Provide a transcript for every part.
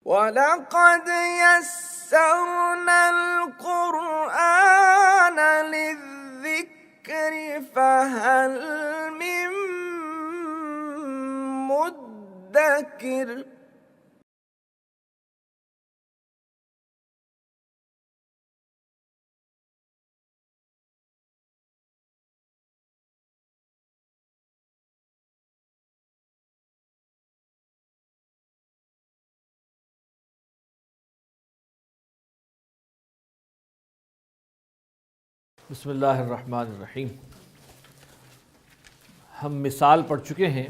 وَلَقَدْ يَسَّرْنَا الْقُرْآنَ لِلذِّكْرِ فَهَلْ مِن مُّدَّكِرٍ۔ بسم اللہ الرحمن الرحیم۔ ہم مثال پڑھ چکے ہیں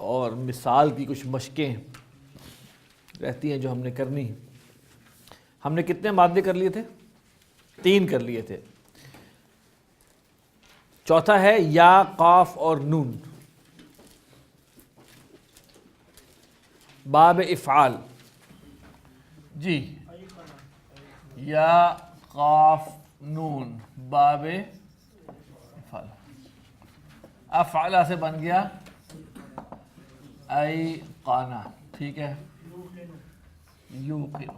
اور مثال کی کچھ مشقیں رہتی ہیں جو ہم نے کرنی ہیں۔ ہم نے کتنے مادے کر لیے تھے؟ 3 کر لیے تھے۔ چوتھا ہے یا، قاف اور نون، باب افعال۔ جی، یا، قاف، نون، باب افعال۔ افعلہ سے بن گیا ایقانہ، ٹھیک ہے، یوقن،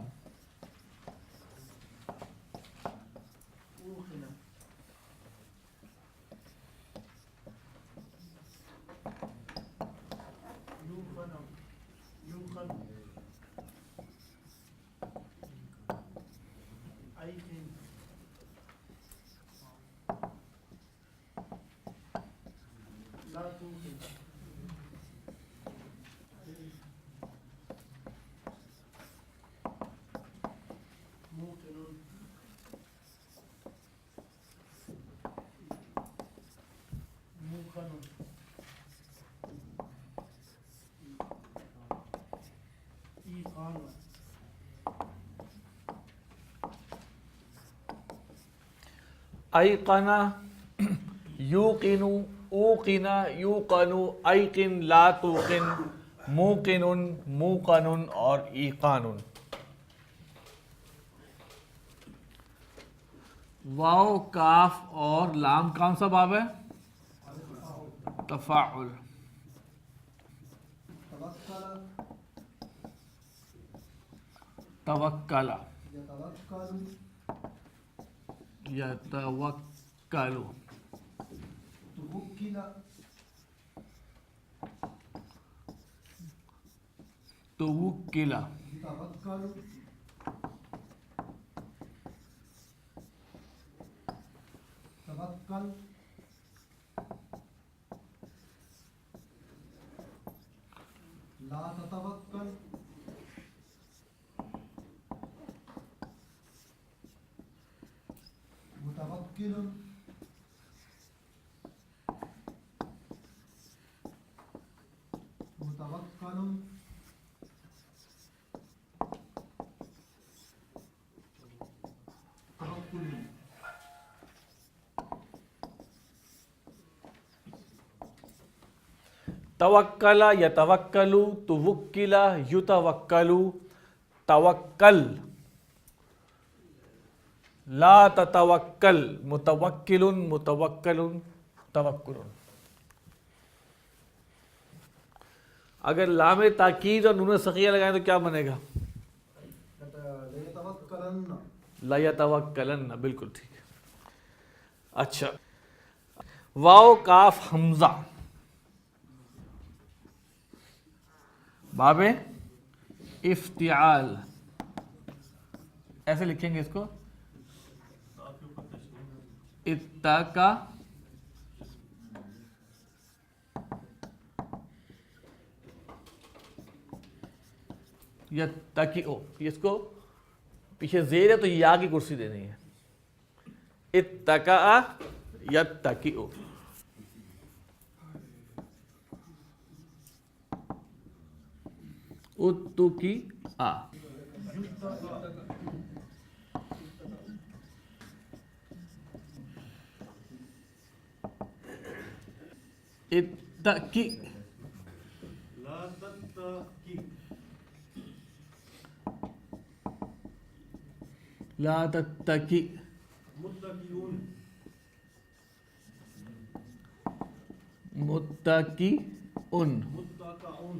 ایقنہ، یوقن، اوقن، یوقن، ایقن، لا توقن، موقن، موقن اور ایقان۔ واو، کاف اور لام کون سا باب ہے؟ تفاعل۔ توکل، یتوکل، توکل، لا تتوکل، متوکل، متوکل، توکل۔ توکل، یتوکل، توکل، یتوکل، توکل، لا تتوکل، متوکل، متوکل، توکل۔ اگر لام تاکید اور نون ثقیلہ لگائیں تو کیا بنے گا؟ لا یتوکلن، بالکل ٹھیک ہے۔ اچھا، واو، کاف، حمزہ، باب افتعال، ایسے لکھیں گے اس کو، اتقا، یتقیؤ، اس کو پیچھے زیر ہے تو یا کی کرسی دینی ہے، اتقا، یتقیؤ۔ اتقی، اتقی، لا تتقی، لا تتقی، متقیون، متقیون، متقعون،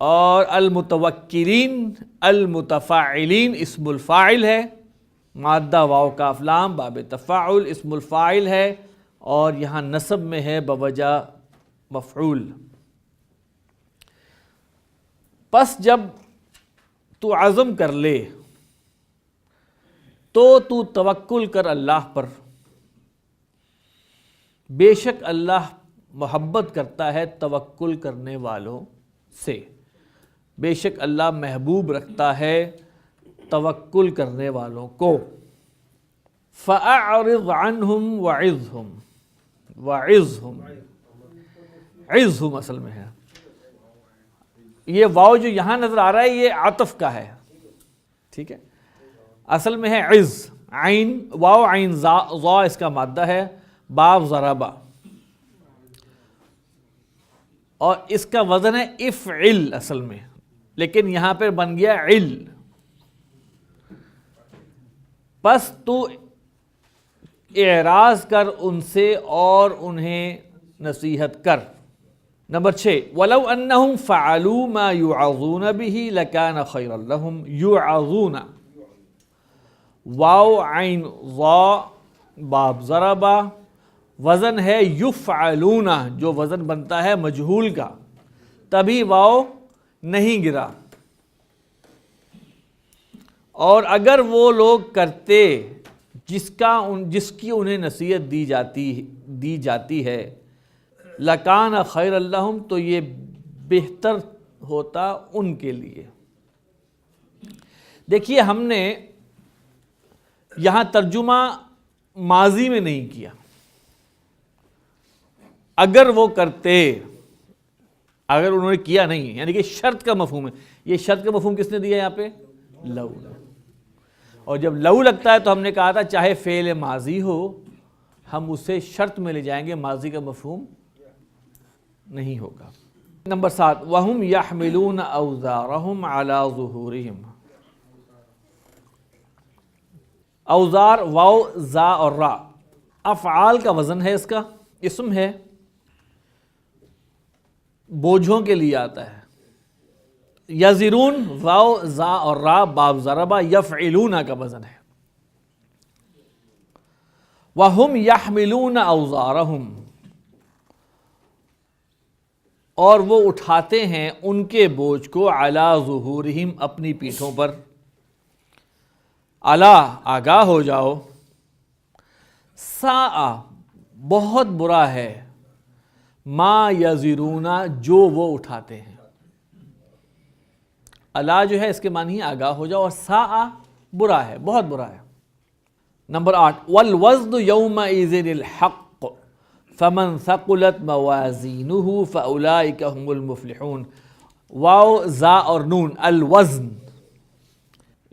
اور المتوکلین المتفاعلین اسم الفاعل ہے، مادہ واو کاف لام باب تفاعل اسم الفاعل ہے، اور یہاں نصب میں ہے بوجہ مفعول۔ پس جب تو عزم کر لے تو توکل کر اللہ پر، بے شک اللہ محبت کرتا ہے توکل کرنے والوں سے، بے شک اللہ محبوب رکھتا ہے توکل کرنے والوں کو۔ فَأَعْرِضْ عَنْهُمْ وَعِظْهُمْ عِظْهُمْ اصل میں ہے، یہ واو جو یہاں نظر آ رہا ہے یہ عطف کا ہے، ٹھیک ہے، اصل میں ہے عز، عین واو عین ذا اس کا مادہ ہے، باب ضربہ، اور اس کا وزن ہے افعل اصل میں، لیکن یہاں پر بن گیا عل۔ پس تو اعراض کر ان سے اور انہیں نصیحت کر۔ نمبر 6 وَلَوْ أَنَّهُمْ فَعَلُوا مَا يُعَظُونَ بِهِ لَكَانَ خَيْرًا لَهُمْ۔ يُعَظُونَ واو عین ضا باب ضربہ، وزن ہے یفعلون جو وزن بنتا ہے مجہول کا، تبھی واو نہیں گرا، اور اگر وہ لوگ کرتے جس کی انہیں نصیحت دی جاتی ہے، لکان خیر لہم تو یہ بہتر ہوتا ان کے لیے۔ دیکھیے ہم نے یہاں ترجمہ ماضی میں نہیں کیا، اگر وہ کرتے، اگر انہوں نے کیا نہیں، یعنی کہ شرط کا مفہوم ہے، یہ شرط کا مفہوم کس نے دیا یہاں پہ؟ لو نے، اور جب لو لگتا ہے تو ہم نے کہا تھا چاہے فعل ماضی ہو ہم اسے شرط میں لے جائیں گے، ماضی کا مفہوم نہیں ہوگا۔ نمبر 7 وَهُمْ يَحْمِلُونَ أَوْزَارَهُمْ عَلَى ظُهُورِهِمْ۔ اوزار واو زا اور را، افعال کا وزن ہے، اس کا اسم ہے، بوجھوں کے لیے آتا ہے۔ یزرون واو زا اور را باب ضربہ، یفعلون کا وزن ہے۔ وَهُمْ يَحْمِلُونَ أَوْزَارَهُمْ، اور وہ اٹھاتے ہیں ان کے بوجھ کو، علی ظہورہم اپنی پیٹھوں پر۔ الا آگاہ ہو جاؤ، ساء بہت برا ہے، ما یزرون جو وہ اٹھاتے ہیں۔ الا جو ہے اس کے معنی ہے آگاہ ہو جاؤ، اور ساء برا ہے، بہت برا ہے۔ نمبر 8 والوزن یومئذ الحق فمن ثقلت موازینہ فاولئک هم المفلحون۔ واو زا اور نون، الوزن،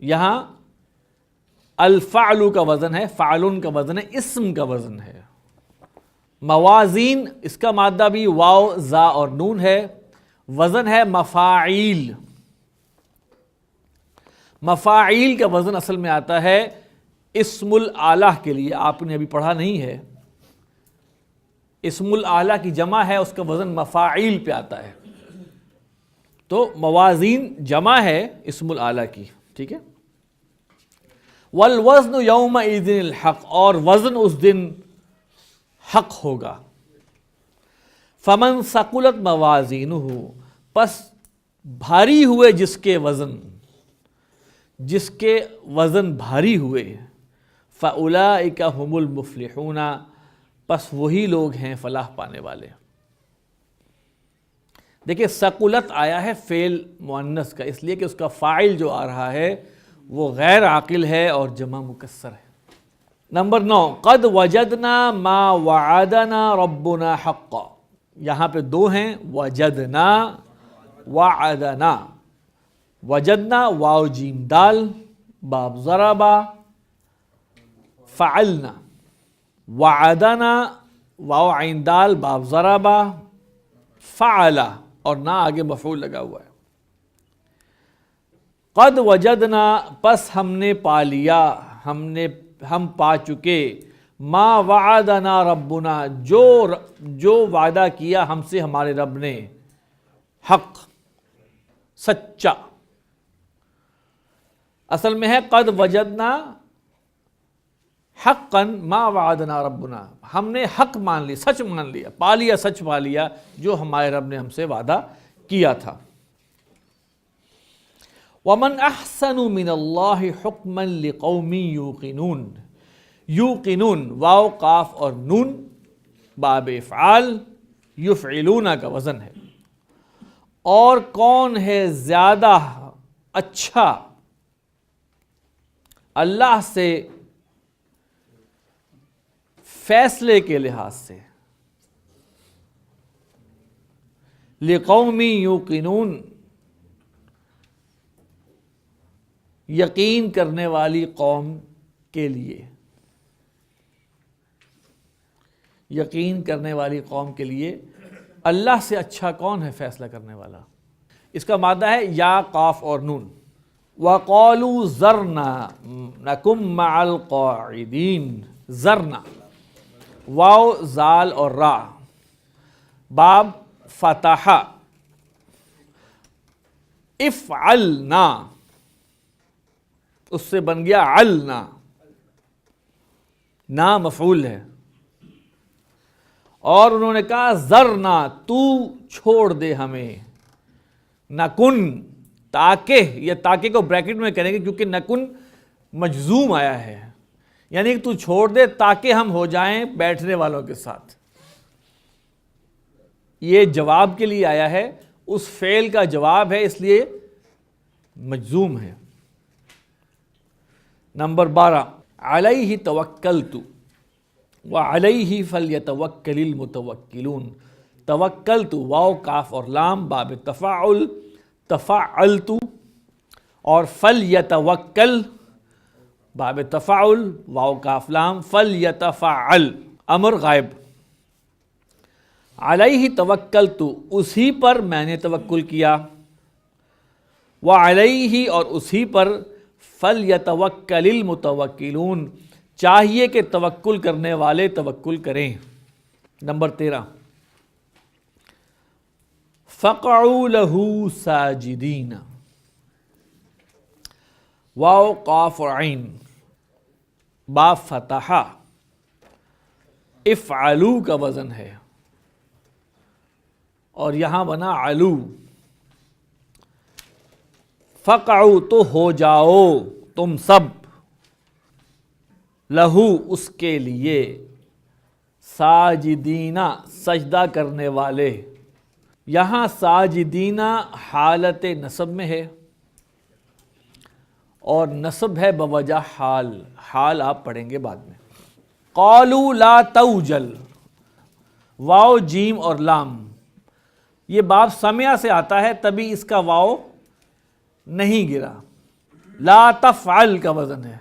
یہاں الفعل کا وزن ہے، فعلن کا وزن ہے، اسم کا وزن ہے۔ موازین اس کا مادہ بھی واو زا اور نون ہے، وزن ہے مفاعیل۔ مفاعیل کا وزن اصل میں آتا ہے اسم الآلہ کے لیے، آپ نے ابھی پڑھا نہیں ہے، اسم الآلہ کی جمع ہے، اس کا وزن مفاعیل پہ آتا ہے، تو موازین جمع ہے اسم الآلہ کی، ٹھیک ہے۔ والوزن یومئذ الحق، اور وزن اس دن حق ہوگا۔ فمن ثقلت موازینہ، پس بھاری ہوئے جس کے وزن بھاری ہوئے، فاولئک هم المفلحون، پس وہی لوگ ہیں فلاح پانے والے۔ دیکھیں ثقلت آیا ہے فعل مؤنث کا، اس لیے کہ اس کا فاعل جو آ رہا ہے وہ غیر عاقل ہے اور جمع مکسر ہے۔ نمبر 9 قد وجدنا ما وعدنا ربنا حقا، یہاں پہ دو ہیں، وجدنا وعدنا۔ وجدنا واو جیم دال باب ضربہ فعلنا، وعدنا واو عین دال باب ضربہ فعلا، اور نہ آگے مفعول لگا ہوا ہے۔ قد وجدنا پس ہم نے پا لیا، ہم پا چکے، ما وعدنا ربنا جو وعدہ کیا ہم سے ہمارے رب نے، حق سچا. اصل میں ہے قد وجدنا حقا ما وعدنا ربنا، ہم نے حق مان لیا، سچ مان لیا، پا لیا، سچ پا لیا جو ہمارے رب نے ہم سے وعدہ کیا تھا. وَمَنْ أَحْسَنُ مِنَ اللَّهِ حُكْمًا لِقَوْمٍ يُوقِنُونَ. یوقنون واو قاف اور نون باب افعال، یفعلون کا وزن ہے. اور کون ہے زیادہ اچھا اللہ سے فیصلے کے لحاظ سے. لقوم یوقنون، یقین کرنے والی قوم کے لیے، یقین کرنے والی قوم کے لیے اللہ سے اچھا کون ہے فیصلہ کرنے والا. اس کا مادہ ہے یا قاف اور نون. وَقَالُوا ذَرْنَا نَكُن مَّعَ الْقَاعِدِينَ. ذرنا واو زال اور را، باب فتح، افعلنا اس سے بن گیا علنا، نا مفعول ہے. اور انہوں نے کہا ذرنا تو چھوڑ دے ہمیں، نکن تاکہ، یہ تاکہ کو بریکٹ میں کریں گے کیونکہ نکن مجزوم آیا ہے، یعنی کہ تو چھوڑ دے تاکہ ہم ہو جائیں بیٹھنے والوں کے ساتھ. یہ جواب کے لیے آیا ہے، اس فعل کا جواب ہے اس لیے مجزوم ہے. نمبر 12 علیہ توکلت وعلیہ فلیتوکل المتوکلون. توکلت واو کاف اور لام باب تفاعل، تفاعلت، اور فلیتوکل باب تفاعل واو کاف لام، فلیتفاعل امر غائب. علیہ توکلت اسی پر میں نے توکل کیا، وعلیہ اور اسی پر، فلیتوکل المتوکلون چاہیے کہ توکل کرنے والے توکل کریں. نمبر 13 فقعوا لہ ساجدین. واو قاف اور عین با فتح، افعلوا کا وزن ہے اور یہاں بنا علو. فقعوا تو ہو جاؤ تم سب، لہو اس کے لیے، ساجدینہ سجدہ کرنے والے. یہاں ساجدینہ حالت نصب میں ہے اور نصب ہے بوجہ حال، حال آپ پڑھیں گے بعد میں. قالوا لا توجل واو جیم اور لام، یہ باب سمع سے آتا ہے تبھی اس کا واو نہیں گرا. لا تفعل کا وزن ہے.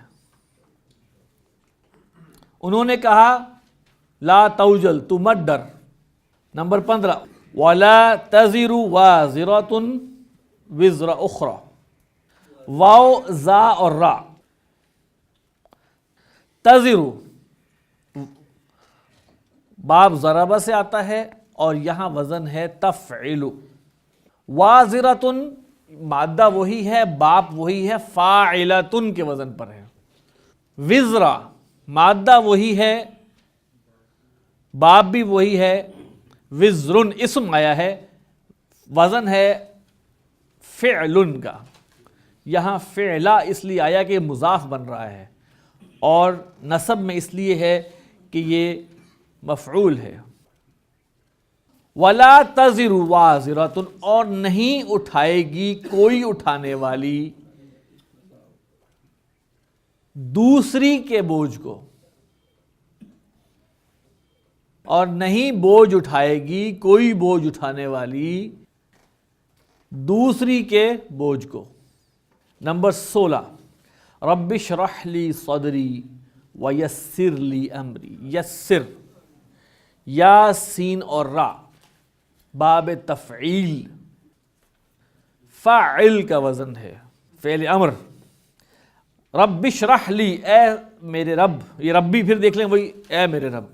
انہوں نے کہا لا توجل تو مت ڈر. نمبر 15 وَلَا تَزِرُ وَازِرَةٌ وِزْرَ أُخْرَى. واو زا اور را، تزر باب ضربہ سے آتا ہے اور یہاں وزن ہے تفعل. وازرۃن مادہ وہی ہے، باپ وہی ہے، فاعلۃن کے وزن پر ہے. وزرا مادہ وہی ہے، باپ بھی وہی ہے. وزرن اسم آیا ہے، وزن ہے فعلن کا. یہاں فعلا اس لیے آیا کہ مضاف بن رہا ہے اور نصب میں اس لیے ہے کہ یہ مفعول ہے. وَلَا تَزِرُ وَازِرَةٌ اور نہیں اٹھائے گی کوئی اٹھانے والی دوسری کے بوجھ کو، اور نہیں بوجھ اٹھائے گی کوئی بوجھ اٹھانے والی دوسری کے بوجھ کو. نمبر 16 رب اشرح لی صدری ویسر لی امری. یسر یا سین اور را باب تفعیل، فاعل کا وزن ہے، فعل امر. رب اشرح لی اے میرے رب، یہ ربی پھر دیکھ لیں وہی اے میرے رب.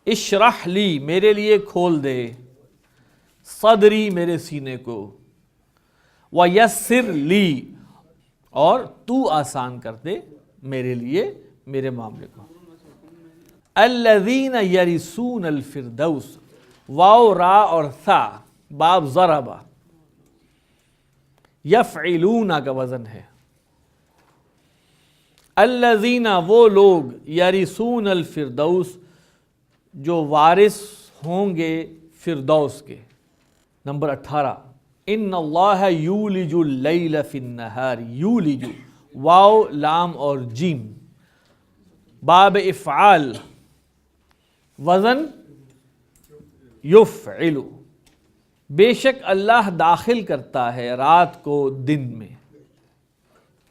اشرح لی میرے لیے کھول دے، صدری میرے سینے کو. وَيَسِّرْ لِي، اور تو آسان کر دے میرے لیے میرے معاملے کو. الذین یرثون الفردوس، واو را اور ثا باب ضربہ، یفعلون کا وزن ہے. الذین وہ لوگ، یرثون الفردوس جو وارث ہوں گے فردوس کے. نمبر 18، ان اللہ یولج اللیل فی النہار، یولج واو لام اور جیم باب افعال، وزن یفعل. بے شک اللہ داخل کرتا ہے رات کو دن میں.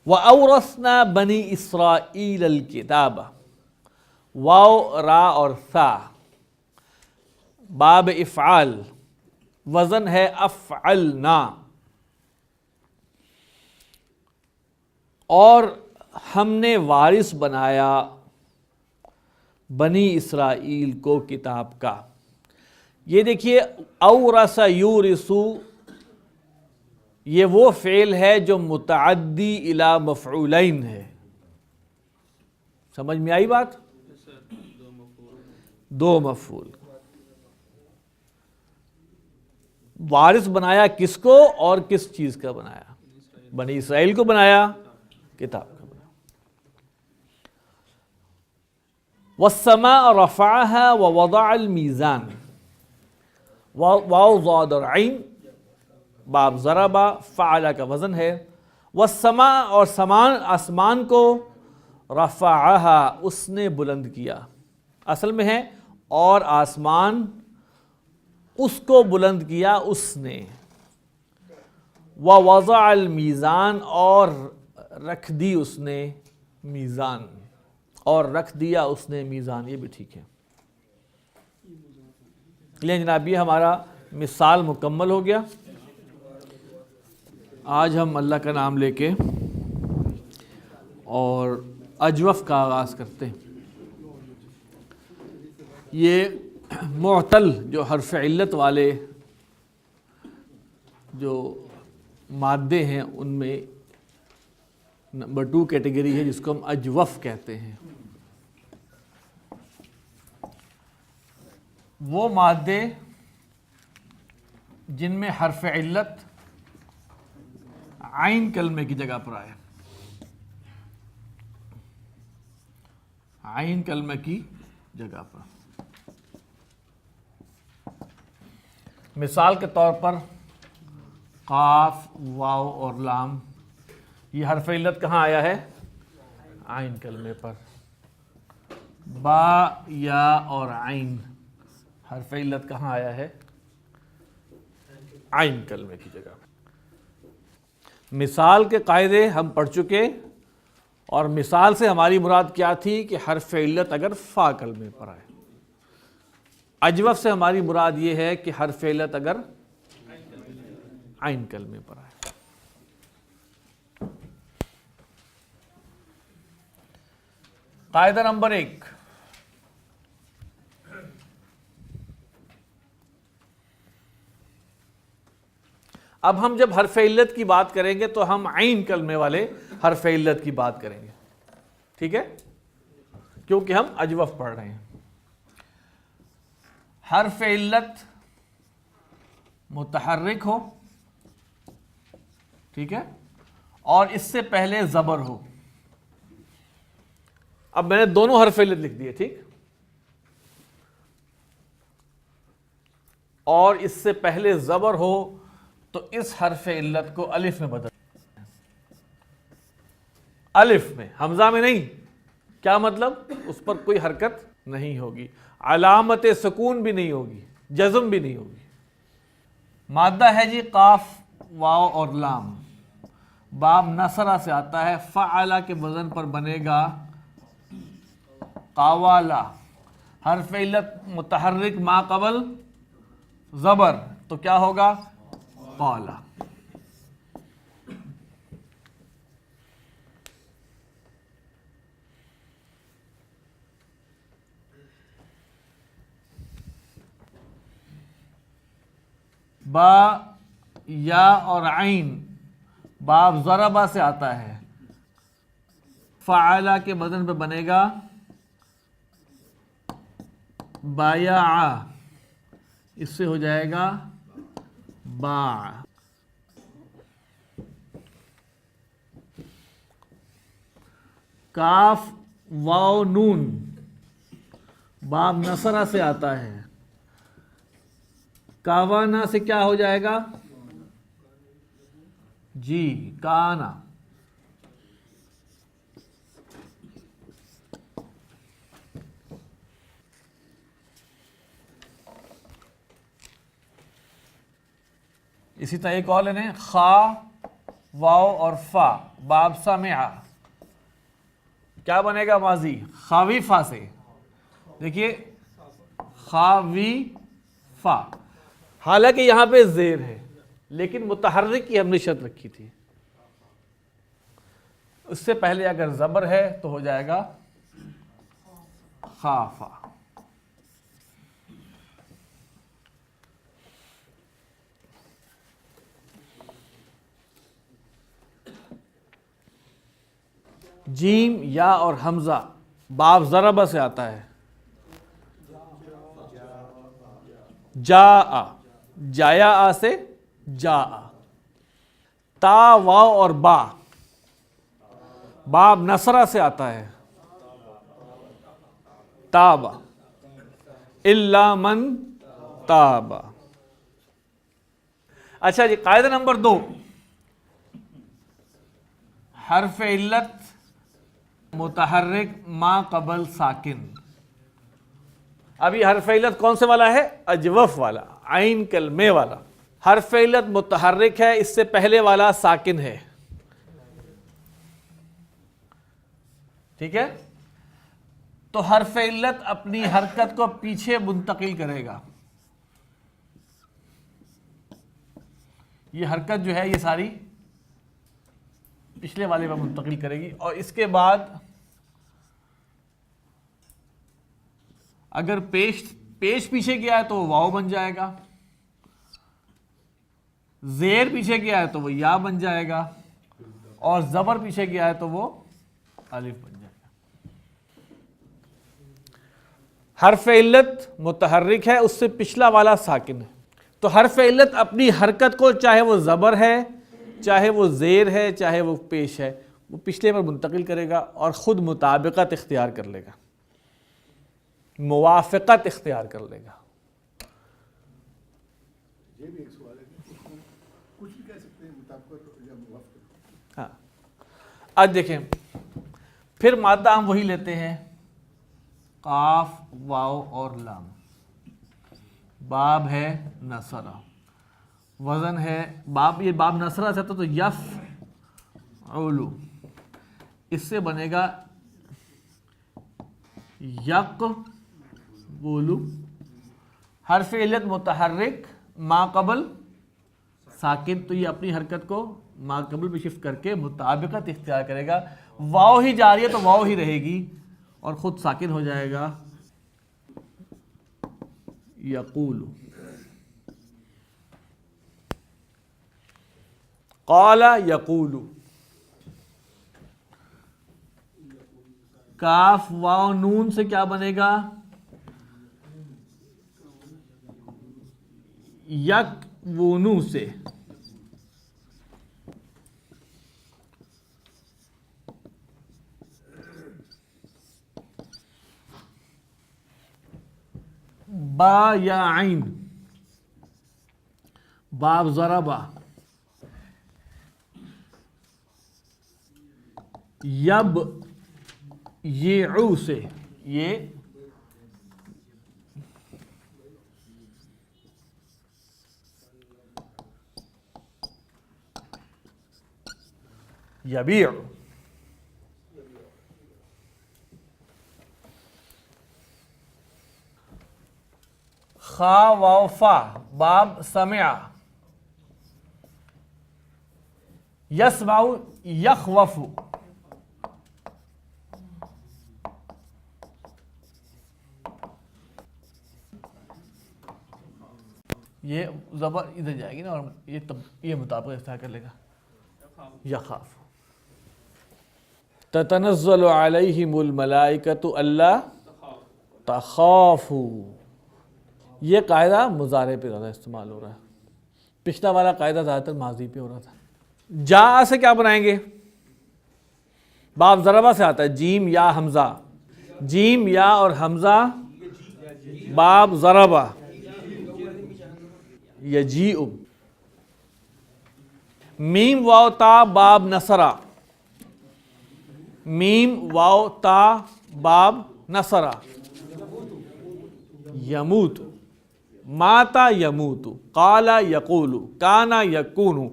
وَأَوْرَثْنَا بَنِي إِسْرَائِيلَ الْكِتَابَ، واو را اور ثا باب افعال، وزن ہے افعلنا. اور ہم نے وارث بنایا بنی اسرائیل کو کتاب کا. یہ دیکھیے اورث یورثو، یہ وہ فعل ہے جو متعدی الی مفعولین ہے. سمجھ میں آئی بات؟ دو مفعول. وارث بنایا کس کو اور کس چیز کا بنایا؟ بنی اسرائیل کو بنایا، کتاب کا بنایا. والسماء رفعها ووضع الميزان، واو ضاد اور عین باب ضربہ فعل کا وزن ہے. والسماء اور آسمان کو رفعها اس نے بلند کیا، اصل میں ہے اور آسمان اس کو بلند کیا اس نے. ووضع المیزان اور رکھ دی اس نے میزان، اور رکھ دیا اس نے میزان. یہ بھی ٹھیک ہے. لیں جناب، یہ ہمارا مثال مکمل ہو گیا. آج ہم اللہ کا نام لے کے اور اجوف کا آغاز کرتے ہیں. یہ معتل جو حرف علت والے جو مادے ہیں ان میں نمبر 2 کیٹیگری ہے جس کو ہم اجوف کہتے ہیں. وہ مادے جن میں حرف علت عین کلمے کی جگہ پر آئے، عین کلمے کی جگہ پر. مثال کے طور پر قاف، واو اور لام، یہ حرف علت کہاں آیا ہے؟ عین کلمے پر. با، یا اور عین حرف علت کہاں آیا ہے؟ عین کلمے کی جگہ. مثال کے قاعدے ہم پڑھ چکے، اور مثال سے ہماری مراد کیا تھی کہ حرف علت اگر فا کلمے پر آئے. اجوف سے ہماری مراد یہ ہے کہ حرف علت اگر عین کلمے پر آئے. قاعدہ نمبر 1، اب ہم جب حرف علت کی بات کریں گے تو ہم عین کلمے والے حرف علت کی بات کریں گے، ٹھیک ہے؟ کیونکہ ہم اجوف پڑھ رہے ہیں. حرف علت متحرک ہو، ٹھیک ہے، اور اس سے پہلے زبر ہو. اب میں نے دونوں حرف علت لکھ دیے، ٹھیک، اور اس سے پہلے زبر ہو تو اس حرف علت کو الف میں بدل، الف میں، حمزہ میں نہیں. کیا مطلب؟ اس پر کوئی حرکت نہیں ہوگی، علامت سکون بھی نہیں ہوگی، جزم بھی نہیں ہوگی. مادہ ہے جی قاف، واو اور لام، باب نصرہ سے آتا ہے، فعلا کے وزن پر بنے گا قاوالا. حرف علت متحرک ما قبل زبر، تو کیا ہوگا؟ قالا. با، یا اور عین باب ضربہ سے آتا ہے، فعلا کے وزن پہ بنے گا بایا، اس سے ہو جائے گا باع۔ کاف واو نون باب نصرہ سے آتا ہے، کاوانا سے کیا ہو جائے گا؟ جی کانا۔ اسی طرح ایک اور لینے، خا واو اور فا باب سمع، کیا بنے گا ماضی؟ خاوی فا سے، دیکھیے خاوی فا، حالانکہ یہاں پہ زیر ہے لیکن متحرک کی ہم نے شرط رکھی تھی، اس سے پہلے اگر زبر ہے تو ہو جائے گا خافا۔ جیم یا اور حمزہ باب ضربہ سے آتا ہے، جا جایا آ سے جا۔ تا واو اور با باب نصرہ سے آتا ہے، تابا، الا من تابا۔ اچھا جی، قاعدہ نمبر 2، حرف علت متحرک ما قبل ساکن۔ اب یہ حرف علت کون سے والا ہے؟ اجوف والا، عین کلمے والا۔ حرف علت متحرک ہے، اس سے پہلے والا ساکن ہے، ٹھیک ہے؟ تو حرف علت اپنی حرکت کو پیچھے منتقل کرے گا، یہ حرکت جو ہے یہ ساری پچھلے والے پر منتقل کرے گی، اور اس کے بعد اگر پیش پیچھے گیا ہے تو وہ واو بن جائے گا، زیر پیچھے گیا ہے تو وہ یا بن جائے گا، اور زبر پیچھے گیا ہے تو وہ الف بن جائے گا۔ حرف علت متحرک ہے، اس سے پچھلا والا ساکن ہے، تو حرف علت اپنی حرکت کو چاہے وہ زبر ہے، چاہے وہ زیر ہے، چاہے وہ پیش ہے، وہ پچھلے پر منتقل کرے گا اور خود مطابقت اختیار کر لے گا، موافقت اختیار کر لے گا۔ یہ بھی ایک سوال ہے کہ کچھ بھی کہہ سکتے ہیں مطابقت یا موافقت۔ ہاں، آج دیکھیں پھر مادہ ہم وہی لیتے ہیں، قاف واو اور لام، باب ہے نصرہ، وزن ہے باب، یہ باب نصرہ سے تو یف علو، اس سے بنے گا یک بولو۔ حرف علت متحرک ما قبل ساکن، تو یہ اپنی حرکت کو ما قبل پہ شفٹ کر کے مطابقت اختیار کرے گا، واو ہی جاری ہے تو واو ہی رہے گی اور خود ساکن ہو جائے گا، یقول۔ قال یقول، کاف واو نون سے کیا بنے گا؟ یک وونو سے، با یا عین باب ضربہ، یب یعو سے، یہ یبیع، خا واو فا باب سمع، یسمع یخوف، یہ زبر ادھر جائے گی نا، اور یہ مطابق اختیار کر لے گا، یخاف. تتنزل علیہم الملائکۃ اللہ تخافوا. یہ قاعدہ مضارع پہ زیادہ استعمال ہو رہا ہے. پچھلا والا قاعدہ زیادہ تر ماضی پہ ہو رہا تھا. جاء سے کیا بنائیں گے؟ باب ضربہ سے آتا ہے، جیم یا حمزہ. جیم یا اور حمزہ باب ضربہ. یجیء. میم واو تا باب نصرہ. میم واو تا باب نصرہ. یموت. ماتا یموت. قال یقول. کان یکون.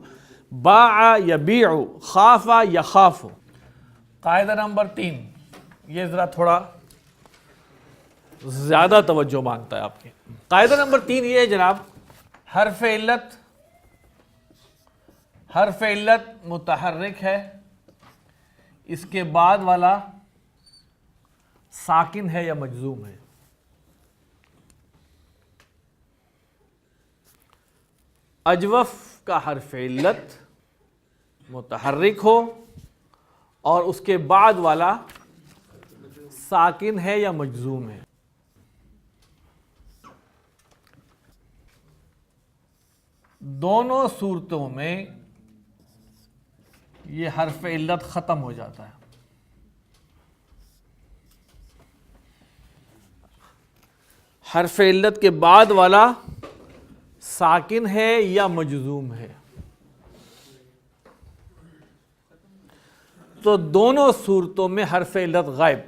باع یبیع. خاف یخاف. قاعدہ نمبر 3، یہ ذرا تھوڑا زیادہ توجہ مانگتا ہے آپ کے. قاعدہ نمبر 3 یہ ہے جناب، حرف علت متحرک ہے، اس کے بعد والا ساکن ہے یا مجزوم ہے. اجوف کا حرف علت متحرک ہو اور اس کے بعد والا ساکن ہے یا مجزوم ہے. دونوں صورتوں میں یہ حرف علت ختم ہو جاتا ہے. حرف علت کے بعد والا ساکن ہے یا مجزوم ہے. تو دونوں صورتوں میں حرف علت غائب.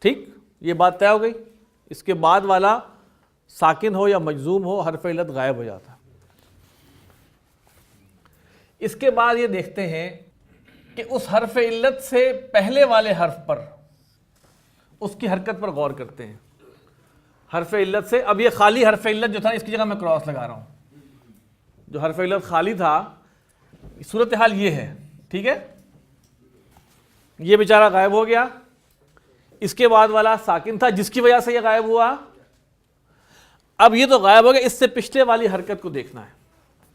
ٹھیک، یہ بات طے ہو گئی. اس کے بعد والا ساکن ہو یا مجزوم ہو، حرف علت غائب ہو جاتا ہے. اس کے بعد یہ دیکھتے ہیں کہ اس حرف علت سے پہلے والے حرف پر، اس کی حرکت پر غور کرتے ہیں. حرف علت سے، اب یہ خالی حرف علت جو تھا اس کی جگہ میں کراس لگا رہا ہوں. جو حرف علت خالی تھا، صورتحال یہ ہے. ٹھیک ہے، یہ بیچارہ غائب ہو گیا. اس کے بعد والا ساکن تھا جس کی وجہ سے یہ غائب ہوا. اب یہ تو غائب ہو گیا، اس سے پچھلے والی حرکت کو دیکھنا ہے.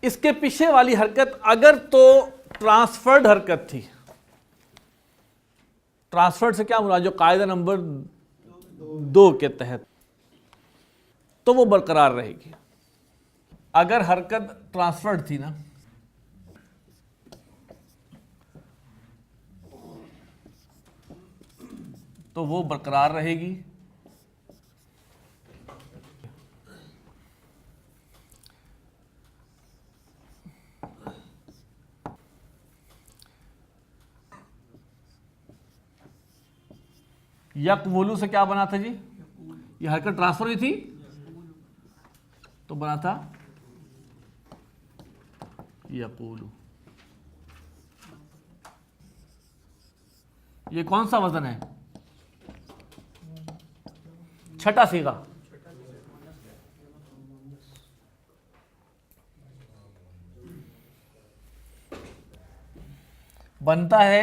اس کے پیچھے والی حرکت اگر تو ٹرانسفرڈ حرکت تھی، ٹرانسفرڈ سے کیا مراد؟ جو قاعدہ نمبر 2 کے تحت، تو وہ برقرار رہے گی. اگر حرکت ٹرانسفرڈ تھی نا، تو وہ برقرار رہے گی. یقولو سے کیا بنا تھا جی؟ یہ حرکت ٹرانسفر ہوئی تھی تو بنا تھا یقولو. یہ کون سا وزن ہے؟ چھٹا صیغہ. بنتا ہے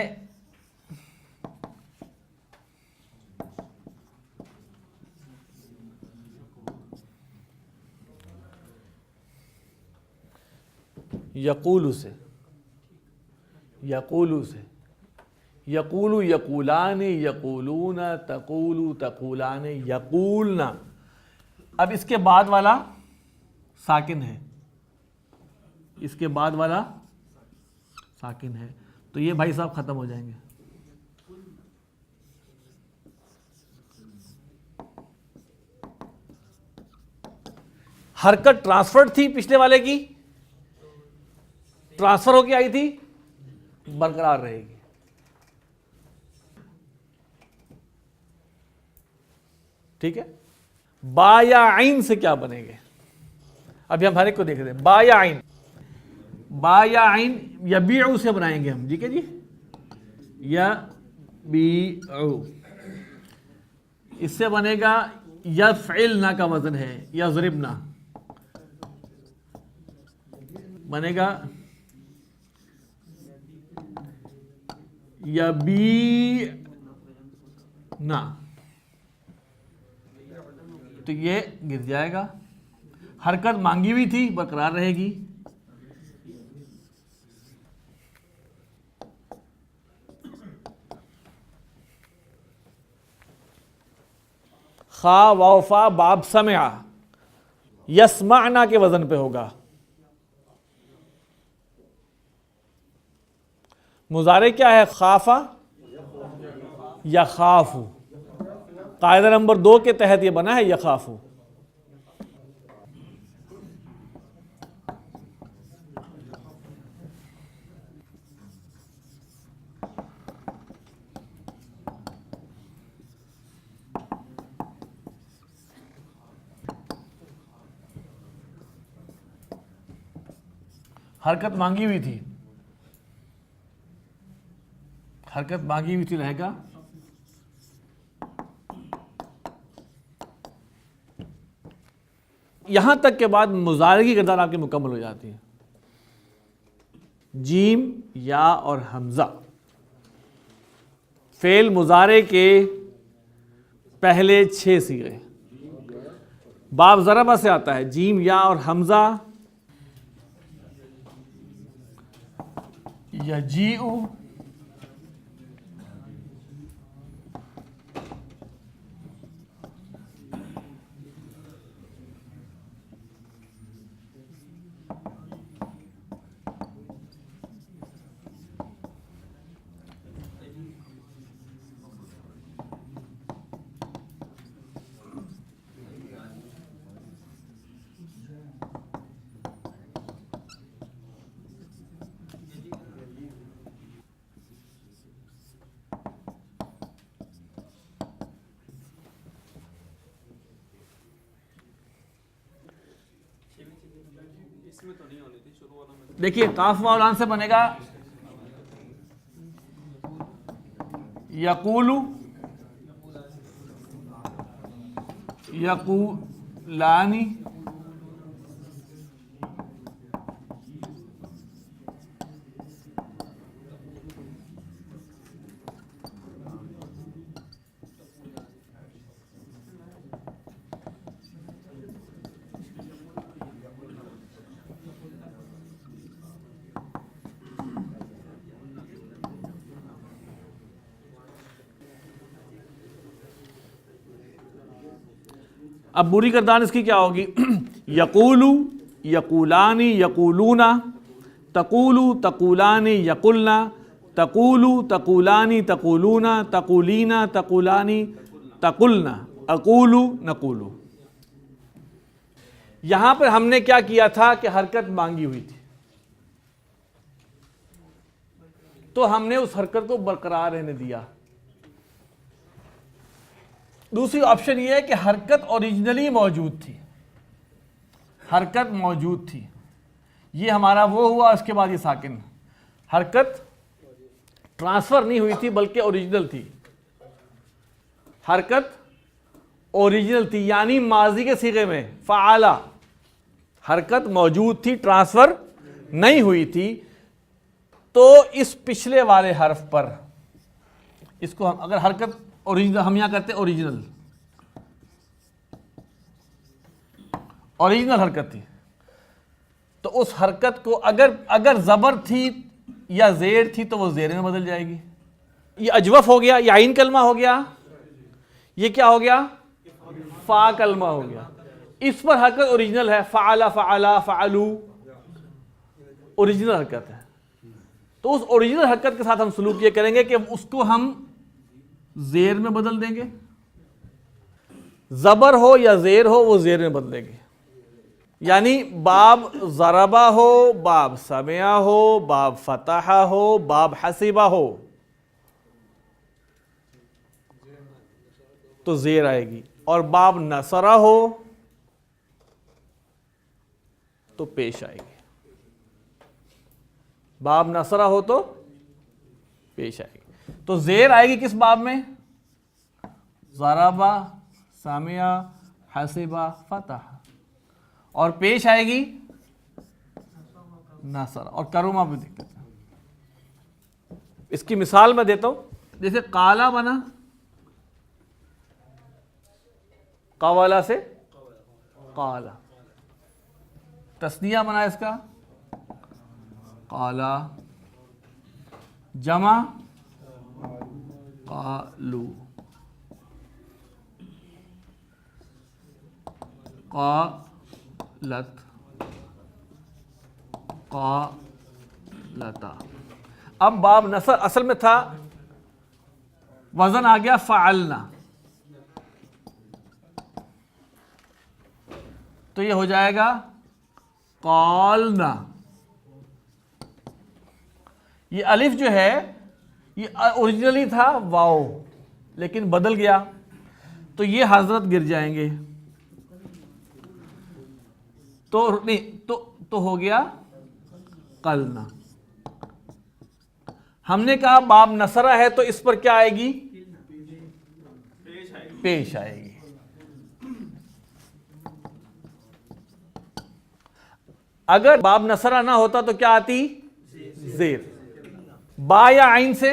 یقولو سے. یقولو سے. یقولو یقولان، یقولون، تقولو تقولان، یقولنا. اب اس کے بعد والا ساکن ہے، اس کے بعد والا ساکن ہے، تو یہ بھائی صاحب ختم ہو جائیں گے. حرکت ٹرانسفر تھی پچھلے والے کی، ٹرانسفر ہو کے آئی تھی، برقرار رہے گی. ٹھیک ہے. با یا عین سے کیا بنے گے؟ ابھی ہم ہر ایک کو دیکھ رہے ہیں. با یا عین. با یا عین یبیعو سے بنائیں گے ہم. ٹھیک ہے جی، یبیعو. اس سے بنے گا یفعلنا کا وزن ہے، یضربنا. بنے گا یبیعنا. تو یہ گر جائے گا. حرکت مانگی ہوئی تھی، برقرار رہے گی. خا واو فا باب سمع، یسمعنا کے وزن پہ ہوگا. مضارع کیا ہے؟ خافا یخافو. قاعدہ نمبر 2 کے تحت یہ بنا ہے یخافو. حرکت مانگی ہوئی تھی، حرکت مانگی ہوئی تھی رہے گا یہاں تک کے بعد مضارع کی کردار آپ کی مکمل ہو جاتی ہے. جیم یا اور حمزہ فعل مضارع کے پہلے 6 صیغے. باب ضربہ سے آتا ہے جیم یا اور حمزہ. یجیء، دیکھیے قاف واو لام سے بنے گا یقولو، یقولانی، اب بری گردان اس کی کیا ہوگی؟ یقولو، یقولانی، یقولونا، تقولو، تقولانی، یقلنا، تقولو، تقولانی، تقولونا، تقولینا، تقولانی، تقلنا، اقولو، نقولو. یہاں پر ہم نے کیا کیا تھا کہ حرکت مانگی ہوئی تھی تو ہم نے اس حرکت کو برقرار رہنے دیا. دوسری آپشن یہ ہے کہ حرکت اوریجنلی موجود تھی، حرکت موجود تھی، یہ ہمارا وہ ہوا، اس کے بعد یہ ساکن. حرکت ٹرانسفر نہیں ہوئی تھی بلکہ اوریجنل تھی. حرکت اوریجنل تھی یعنی ماضی کے صیغے میں فعلا حرکت موجود تھی، ٹرانسفر نہیں ہوئی تھی. تو اس پچھلے والے حرف پر اس کو ہم اگر حرکت اوریجنل، ہم یہاں کرتے اوریجنل، اوریجنل حرکت تھی تو اس حرکت کو اگر زبر تھی یا زیر تھی تو وہ زیر میں بدل جائے گی. یہ اجوف ہو گیا، یہ عین کلمہ ہو گیا، یہ کیا ہو گیا؟ فا کلمہ ہو گیا. اس پر حرکت اوریجنل ہے، فعلا، فعلا، فعلو، اوریجنل حرکت ہے. تو اس اوریجنل حرکت کے ساتھ ہم سلوک یہ کریں گے کہ اس کو ہم زیر میں بدل دیں گے. زبر ہو یا زیر ہو وہ زیر میں بدلیں گے. یعنی باب ضربہ ہو، باب سمعہ ہو، باب فتحہ ہو، باب حسبہ ہو تو زیر آئے گی، اور باب نصرہ ہو تو پیش آئے گی. باب نصرہ ہو تو پیش آئے گی. تو زیر آئے گی کس باب میں؟ ضربہ، سمعہ، حسبہ، فتح. اور پیش آئے گی نصرہ اور کرما بھی دقت ہے. اس کی مثال میں دیتا ہوں. جیسے قالا بنا، قوالا سے قالا. تثنیہ بنا اس کا قالا، جمع قالو. قالت قالتا. اب باب نصر اصل میں تھا وزن آ گیا فعلنا, تو یہ ہو جائے گا قالنا. یہ الف جو ہے یہ اوریجنلی تھا واو لیکن بدل گیا, تو یہ حضرت گر جائیں گے, تو نہیں تو ہو گیا قلنا. ہم نے کہا باب نصرہ ہے تو اس پر کیا آئے گی؟ پیش آئے گی. اگر باب نصرہ نہ ہوتا تو کیا آتی؟ زیر. با یا عین سے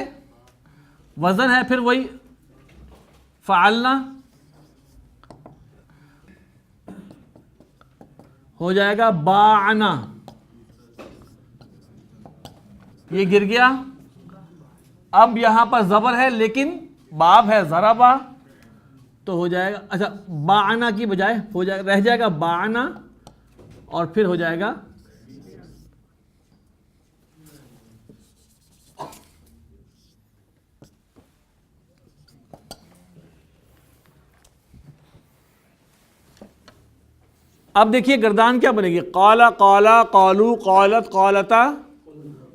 وزن ہے پھر وہی فعلنا, ہو جائے گا باعنا. یہ گر گیا. اب یہاں پر زبر ہے لیکن باب ہے ضربا, تو ہو جائے گا اچھا باعنا کی بجائے ہو جائے رہ جائے گا باعنا, اور پھر ہو جائے گا اب دیکھیے گردان کیا بنے گی؟ قالا قالا قالو قالت قالتا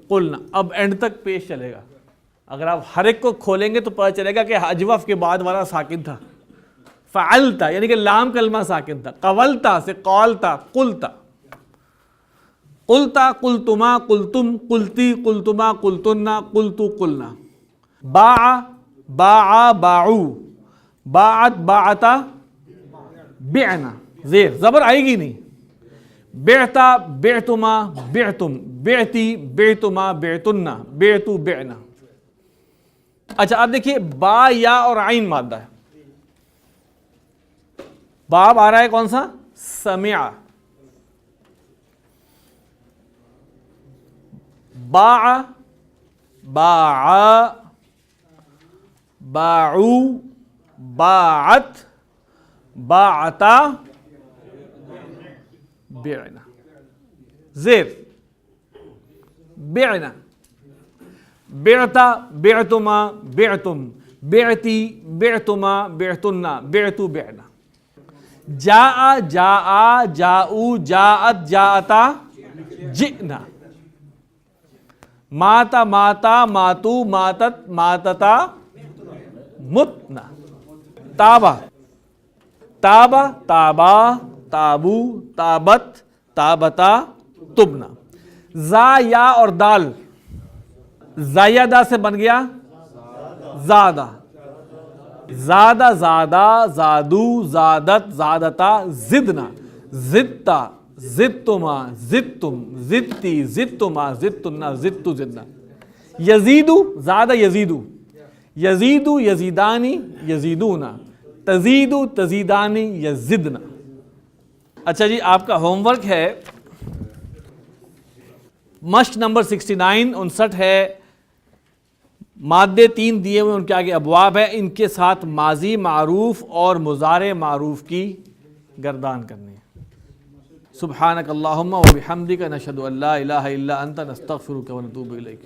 قلنا. اب اینڈ تک پیش چلے گا. اگر آپ ہر ایک کو کھولیں گے تو پتہ چلے گا کہ اجوف کے بعد والا ساکن تھا. فعلتا یعنی کہ لام کلمہ ساکن تھا. قولتا سے قالتا قلتا, قلتا قلتما قلتم قلتی قلتما قلتنا قلتو قلنا. باع باع باعو باعت باعتا بعنا. زیر زبر آئے گی نہیں. بعتا بعتما بعتم بعتی بعتما بعتنا بعتو بعنا. اچھا اب دیکھیے با یا اور عین مادہ ہے. باب آ رہا ہے کون سا؟ سمع. باع باع باعو باعت باعتا بعنا. زیر بعنا. بعتا بعتما بعتم بعتی بعتما بعتنا بعتو بعنا. جاء جاء جاؤ جاءت جاءتا جئنا. ماتا ماتا ماتو ماتت ماتتا متنا. تابا تابا تابا تابو تابت تابتا تبنا. زا یا اور دال زایدہ سے بن گیا زادہ. زادہ زادہ زادو زادت زادتا زدنا. زدتا زدتما زدتم زدتی زدتما زدتنا زدتو زدنا. یزیدو زادہ یزیدو یزیدو یزیدانی یزیدونا تزیدو تزیدانی یزدنا. اچھا جی آپ کا ہوم ورک ہے مشق نمبر 69 59 ہے. مادے 3 دیے ہوئے ان کے آگے ابواب ہے, ان کے ساتھ ماضی معروف اور مضارع معروف کی گردان کرنی ہے. سبحانک اللہم و بحمدک نشہد ان لا الہ الا انت نستغفرک و نتوب الیک.